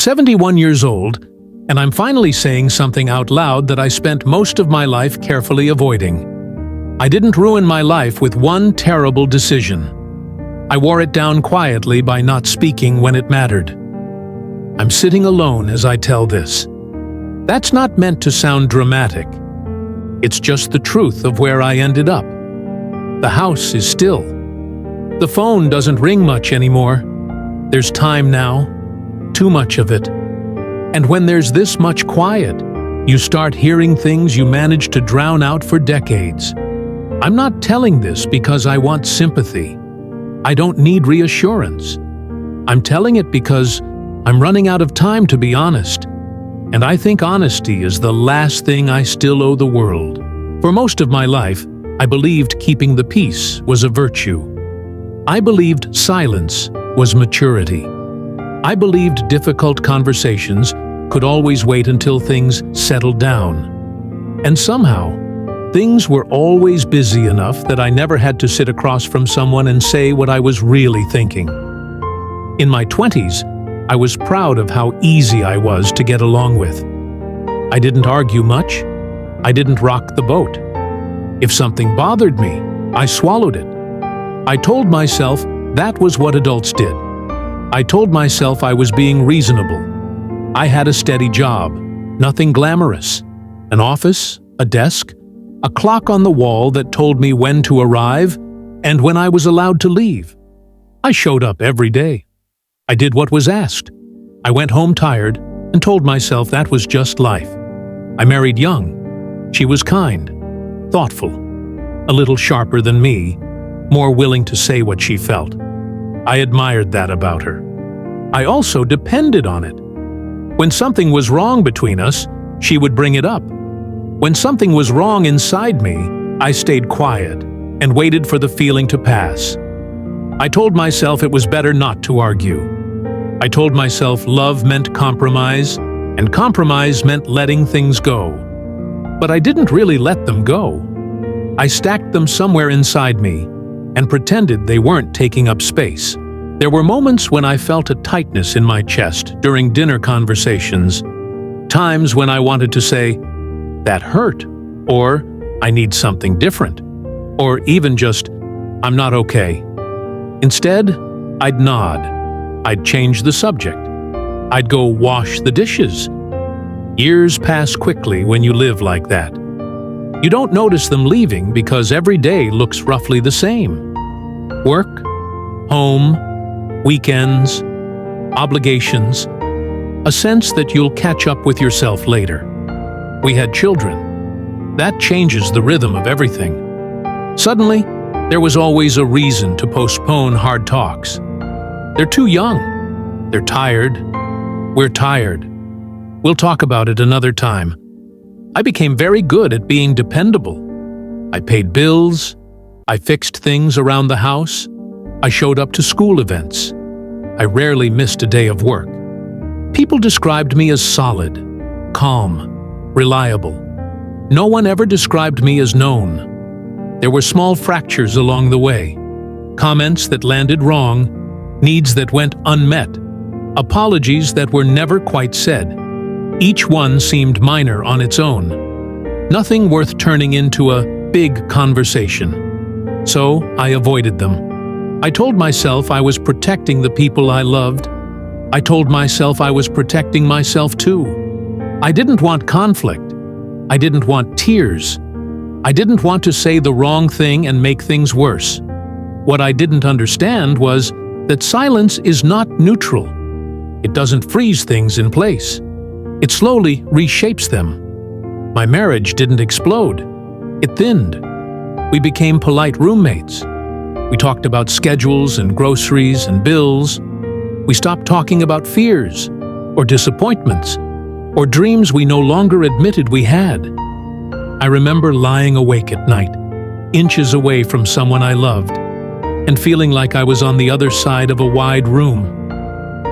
71 years old, and I'm finally saying something out loud that I spent most of my life carefully avoiding. I didn't ruin my life with one terrible decision. I wore it down quietly by not speaking when it mattered. I'm sitting alone as I tell this. That's not meant to sound dramatic. It's just the truth of where I ended up. The house is still. The phone doesn't ring much anymore. There's time now, too much of it. And when there's this much quiet, you start hearing things you managed to drown out for decades. I'm not telling this because I want sympathy. I don't need reassurance. I'm telling it because I'm running out of time, to be honest. And I think honesty is the last thing I still owe the world. For most of my life, I believed keeping the peace was a virtue. I believed silence was maturity. I believed difficult conversations could always wait until things settled down. And somehow, things were always busy enough that I never had to sit across from someone and say what I was really thinking. In my 20s, I was proud of how easy I was to get along with. I didn't argue much. I didn't rock the boat. If something bothered me, I swallowed it. I told myself that was what adults did. I told myself I was being reasonable. I had a steady job, nothing glamorous. An office, a desk, a clock on the wall that told me when to arrive and when I was allowed to leave. I showed up every day. I did what was asked. I went home tired and told myself that was just life. I married young. She was kind, thoughtful, a little sharper than me, more willing to say what she felt. I admired that about her. I also depended on it. When something was wrong between us, she would bring it up. When something was wrong inside me, I stayed quiet and waited for the feeling to pass. I told myself it was better not to argue. I told myself love meant compromise, and compromise meant letting things go. But I didn't really let them go. I stacked them somewhere inside me and pretended they weren't taking up space. There were moments when I felt a tightness in my chest during dinner conversations, times when I wanted to say, "That hurt," or "I need something different," or even just, "I'm not okay." Instead, I'd nod. I'd change the subject. I'd go wash the dishes. Years pass quickly when you live like that. You don't notice them leaving because every day looks roughly the same. Work, home, weekends, obligations, a sense that you'll catch up with yourself later. We had children. That changes the rhythm of everything. Suddenly, there was always a reason to postpone hard talks. They're too young. They're tired. We're tired. We'll talk about it another time. I became very good at being dependable. I paid bills. I fixed things around the house. I showed up to school events. I rarely missed a day of work. People described me as solid, calm, reliable. No one ever described me as known. There were small fractures along the way, comments that landed wrong, needs that went unmet, apologies that were never quite said. Each one seemed minor on its own, nothing worth turning into a big conversation. So I avoided them. I told myself I was protecting the people I loved. I told myself I was protecting myself too. I didn't want conflict. I didn't want tears. I didn't want to say the wrong thing and make things worse. What I didn't understand was that silence is not neutral. It doesn't freeze things in place. It slowly reshapes them. My marriage didn't explode. It thinned. We became polite roommates. We talked about schedules and groceries and bills. We stopped talking about fears or disappointments or dreams we no longer admitted we had. I remember lying awake at night, inches away from someone I loved, and feeling like I was on the other side of a wide room.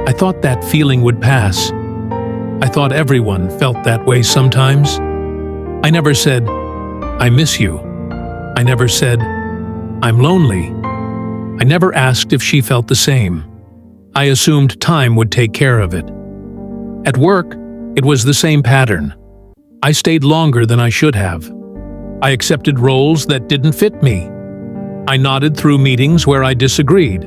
I thought that feeling would pass. I thought everyone felt that way sometimes. I never said, "I miss you." I never said, "I'm lonely." I never asked if she felt the same. I assumed time would take care of it. At work, it was the same pattern. I stayed longer than I should have. I accepted roles that didn't fit me. I nodded through meetings where I disagreed.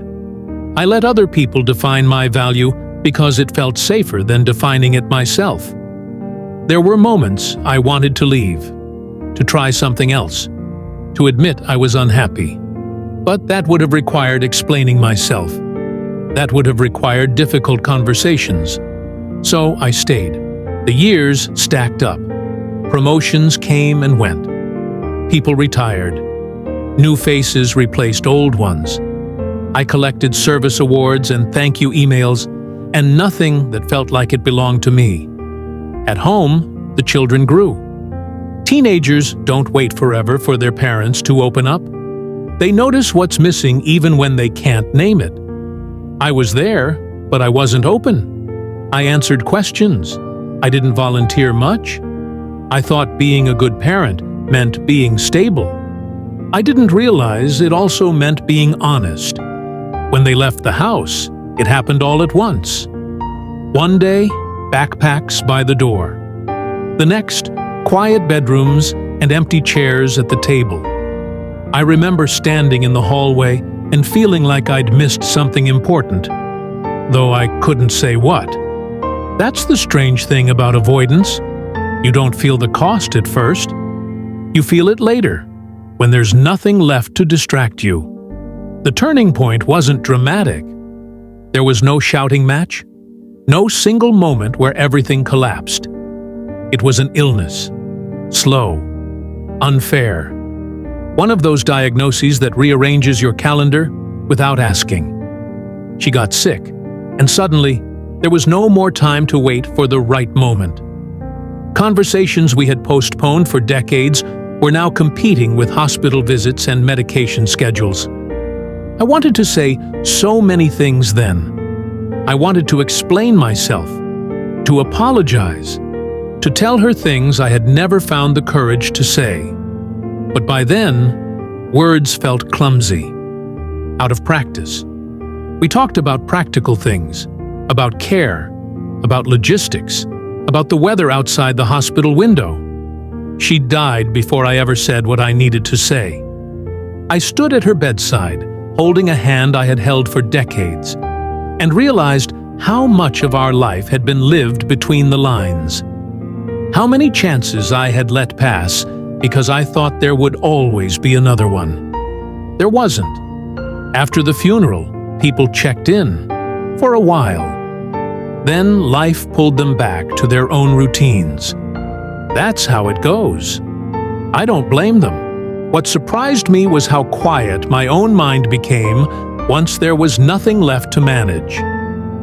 I let other people define my value because it felt safer than defining it myself. There were moments I wanted to leave, to try something else, to admit I was unhappy. But that would have required explaining myself. That would have required difficult conversations. So I stayed. The years stacked up. Promotions came and went. People retired. New faces replaced old ones. I collected service awards and thank you emails, and nothing that felt like it belonged to me. At home, the children grew. Teenagers don't wait forever for their parents to open up. They notice what's missing even when they can't name it. I was there, but I wasn't open. I answered questions. I didn't volunteer much. I thought being a good parent meant being stable. I didn't realize it also meant being honest. When they left the house, it happened all at once. One day, backpacks by the door. The next, quiet bedrooms and empty chairs at the table. I remember standing in the hallway and feeling like I'd missed something important, though I couldn't say what. That's the strange thing about avoidance. You don't feel the cost at first. You feel it later, when there's nothing left to distract you. The turning point wasn't dramatic. There was no shouting match, no single moment where everything collapsed. It was an illness, slow, unfair. One of those diagnoses that rearranges your calendar without asking. She got sick, and suddenly, there was no more time to wait for the right moment. Conversations we had postponed for decades were now competing with hospital visits and medication schedules. I wanted to say so many things then. I wanted to explain myself, to apologize, to tell her things I had never found the courage to say. But by then, words felt clumsy, out of practice. We talked about practical things, about care, about logistics, about the weather outside the hospital window. She died before I ever said what I needed to say. I stood at her bedside, holding a hand I had held for decades, and realized how much of our life had been lived between the lines. How many chances I had let pass because I thought there would always be another one. There wasn't. After the funeral, people checked in, for a while. Then life pulled them back to their own routines. That's how it goes. I don't blame them. What surprised me was how quiet my own mind became once there was nothing left to manage.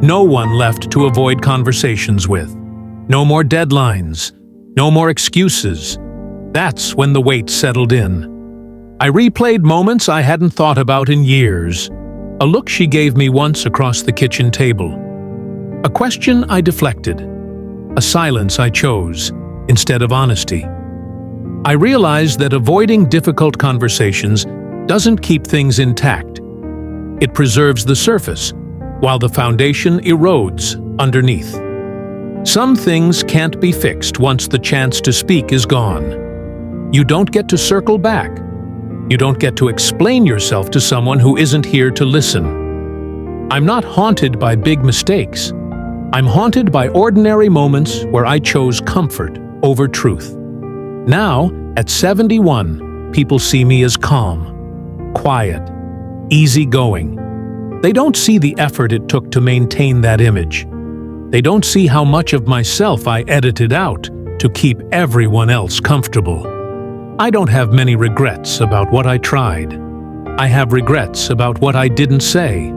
No one left to avoid conversations with. No more deadlines. No more excuses. That's when the weight settled in. I replayed moments I hadn't thought about in years. A look she gave me once across the kitchen table. A question I deflected. A silence I chose, instead of honesty. I realized that avoiding difficult conversations doesn't keep things intact. It preserves the surface, while the foundation erodes underneath. Some things can't be fixed once the chance to speak is gone. You don't get to circle back. You don't get to explain yourself to someone who isn't here to listen. I'm not haunted by big mistakes. I'm haunted by ordinary moments where I chose comfort over truth. Now, at 71, people see me as calm, quiet, easygoing. They don't see the effort it took to maintain that image. They don't see how much of myself I edited out to keep everyone else comfortable. I don't have many regrets about what I tried. I have regrets about what I didn't say.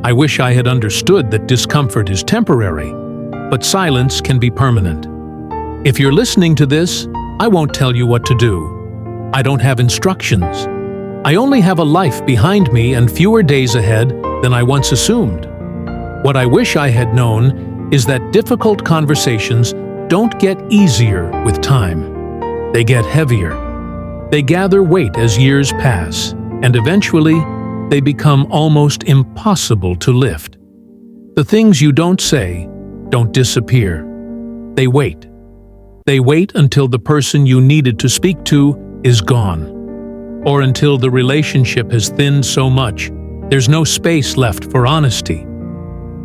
I wish I had understood that discomfort is temporary, but silence can be permanent. If you're listening to this, I won't tell you what to do. I don't have instructions. I only have a life behind me and fewer days ahead than I once assumed. What I wish I had known is that difficult conversations don't get easier with time. They get heavier. They gather weight as years pass, and eventually, they become almost impossible to lift. The things you don't say don't disappear. They wait. They wait until the person you needed to speak to is gone, or until the relationship has thinned so much there's no space left for honesty,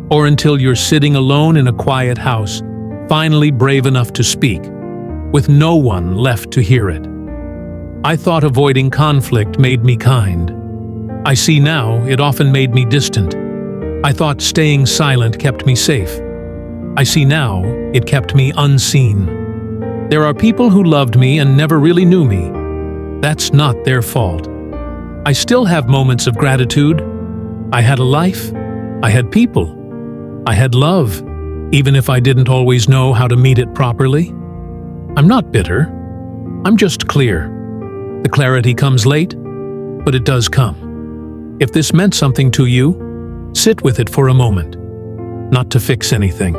or until you're sitting alone in a quiet house, finally brave enough to speak, with no one left to hear it. I thought avoiding conflict made me kind. I see now it often made me distant. I thought staying silent kept me safe. I see now it kept me unseen. There are people who loved me and never really knew me. That's not their fault. I still have moments of gratitude. I had a life. I had people. I had love, even if I didn't always know how to meet it properly. I'm not bitter. I'm just clear. The clarity comes late, but it does come. If this meant something to you, sit with it for a moment. Not to fix anything,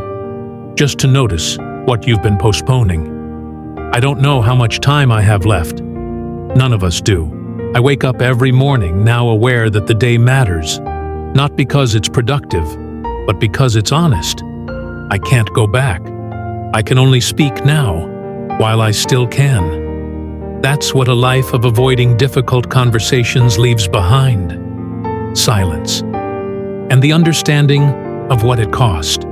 just to notice what you've been postponing. I don't know how much time I have left. None of us do. I wake up every morning now aware that the day matters, not because it's productive, but because it's honest. I can't go back. I can only speak now, while I still can. That's what a life of avoiding difficult conversations leaves behind. Silence. And the understanding of what it cost.